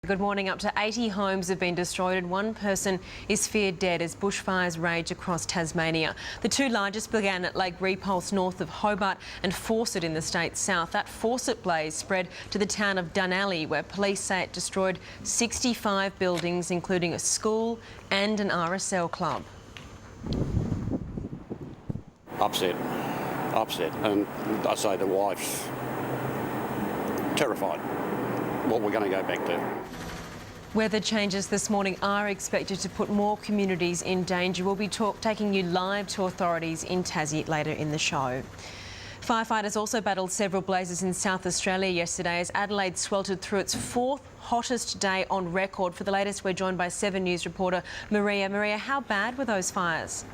Good morning. Up to 80 homes have been destroyed and one person is feared dead as bushfires rage across Tasmania. The two largest began at Lake Repulse north of Hobart and Fawcett in the state's south. That Fawcett blaze spread to the town of Dunalley, where police say it destroyed 65 buildings, including a school and an RSL club. Upset, and I say the wife's terrified what we're going to go back to. Weather changes this morning are expected to put more communities in danger. We'll be taking you live to authorities in Tassie later in the show. Firefighters also battled several blazes in South Australia yesterday as Adelaide sweltered through its fourth hottest day on record. For the latest, we're joined by 7 News reporter Maria. Maria, how bad were those fires?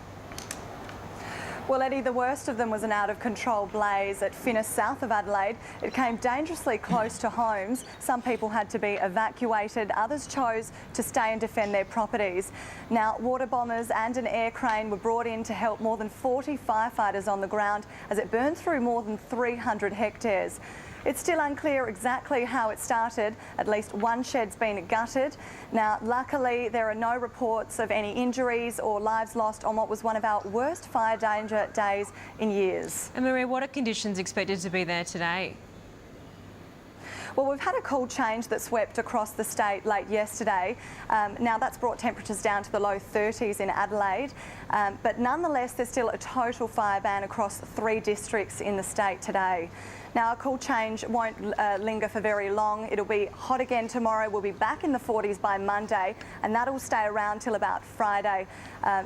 Well, Eddie, the worst of them was an out-of-control blaze at Finnis, south of Adelaide. It came dangerously close to homes. Some people had to be evacuated. Others chose to stay and defend their properties. Now, water bombers and an air crane were brought in to help more than 40 firefighters on the ground as it burned through more than 300 hectares. It's still unclear exactly how it started. At least one shed's been gutted. Now, luckily, there are no reports of any injuries or lives lost on what was one of our worst fire danger days in years. And Maria, what are conditions expected to be there today? Well, we've had a cool change that swept across the state late yesterday. Now, that's brought temperatures down to the low 30s in Adelaide. But nonetheless, there's still a total fire ban across 3 districts in the state today. Now, a cool change won't linger for very long. It'll be hot again tomorrow. We'll be back in the 40s by Monday, and that'll stay around till about Friday.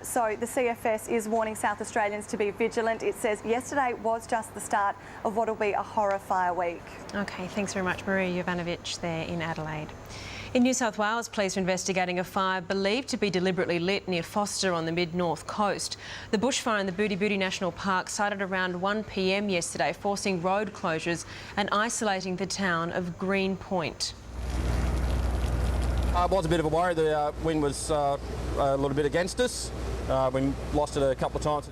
So the CFS is warning South Australians to be vigilant. It says yesterday was just the start of what will be a horror fire week. OK, thanks very much, Maria Jovanovic there in Adelaide. In New South Wales, police are investigating a fire believed to be deliberately lit near Foster on the mid-north coast. The bushfire in the Booty Booty National Park started around 1 p.m. yesterday, forcing road closures and isolating the town of Green Point. It was a bit of a worry. The wind was a little bit against us. We lost it a couple of times.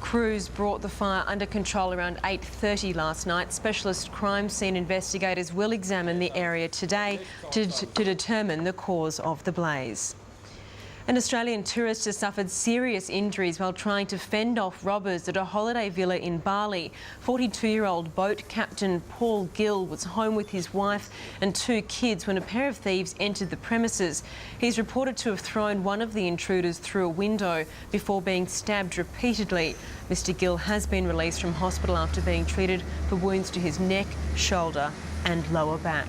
Crews brought the fire under control around 8:30 last night. Specialist crime scene investigators will examine the area today to determine the cause of the blaze. An Australian tourist has suffered serious injuries while trying to fend off robbers at a holiday villa in Bali. 42-year-old boat captain Paul Gill was home with his wife and 2 kids when a pair of thieves entered the premises. He's reported to have thrown one of the intruders through a window before being stabbed repeatedly. Mr. Gill has been released from hospital after being treated for wounds to his neck, shoulder and lower back.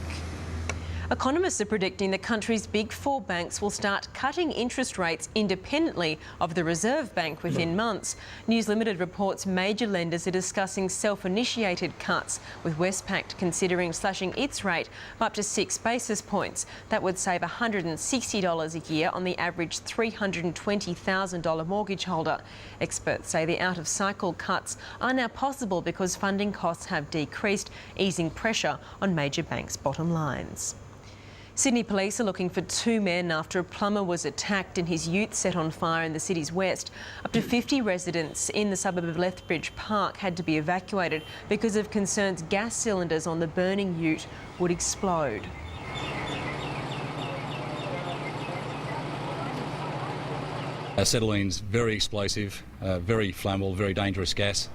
Economists are predicting the country's big 4 banks will start cutting interest rates independently of the Reserve Bank within months. News Limited reports major lenders are discussing self-initiated cuts, with Westpac considering slashing its rate by up to 6 basis points. That would save $160 a year on the average $320,000 mortgage holder. Experts say the out-of-cycle cuts are now possible because funding costs have decreased, easing pressure on major banks' bottom lines. Sydney police are looking for 2 men after a plumber was attacked and his ute set on fire in the city's west. Up to 50 residents in the suburb of Lethbridge Park had to be evacuated because of concerns gas cylinders on the burning ute would explode. Acetylene's very explosive, very flammable, very dangerous gas.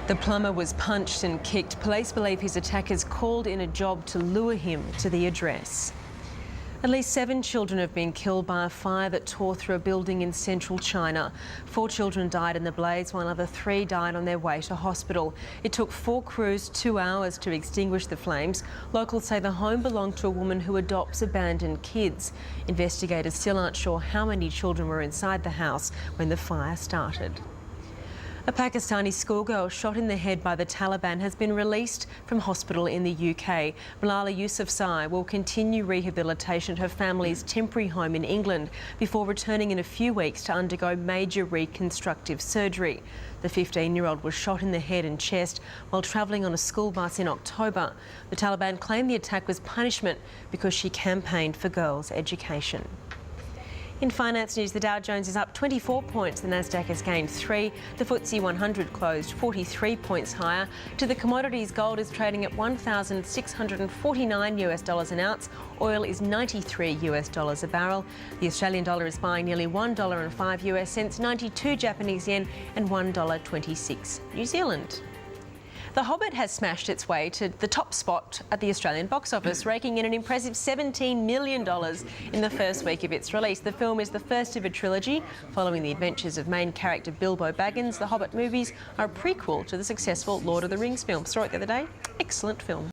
The plumber was punched and kicked. Police believe his attackers called in a job to lure him to the address. At least 7 children have been killed by a fire that tore through a building in central China. 4 children died in the blaze, while another 3 died on their way to hospital. It took 4 crews 2 hours to extinguish the flames. Locals say the home belonged to a woman who adopts abandoned kids. Investigators still aren't sure how many children were inside the house when the fire started. A Pakistani schoolgirl shot in the head by the Taliban has been released from hospital in the UK. Malala Yousafzai will continue rehabilitation at her family's temporary home in England before returning in a few weeks to undergo major reconstructive surgery. The 15-year-old was shot in the head and chest while travelling on a school bus in October. The Taliban claimed the attack was punishment because she campaigned for girls' education. In finance news, the Dow Jones is up 24 points, the Nasdaq has gained 3, the FTSE 100 closed 43 points higher. To the commodities, gold is trading at $1,649 an ounce, oil is $93 a barrel. The Australian dollar is buying nearly $1.05, 92 Japanese yen and $1.26 New Zealand. The Hobbit has smashed its way to the top spot at the Australian box office, raking in an impressive $17 million in the first week of its release. The film is the first of a trilogy following the adventures of main character Bilbo Baggins. The Hobbit movies are a prequel to the successful Lord of the Rings film. Saw it the other day. Excellent film.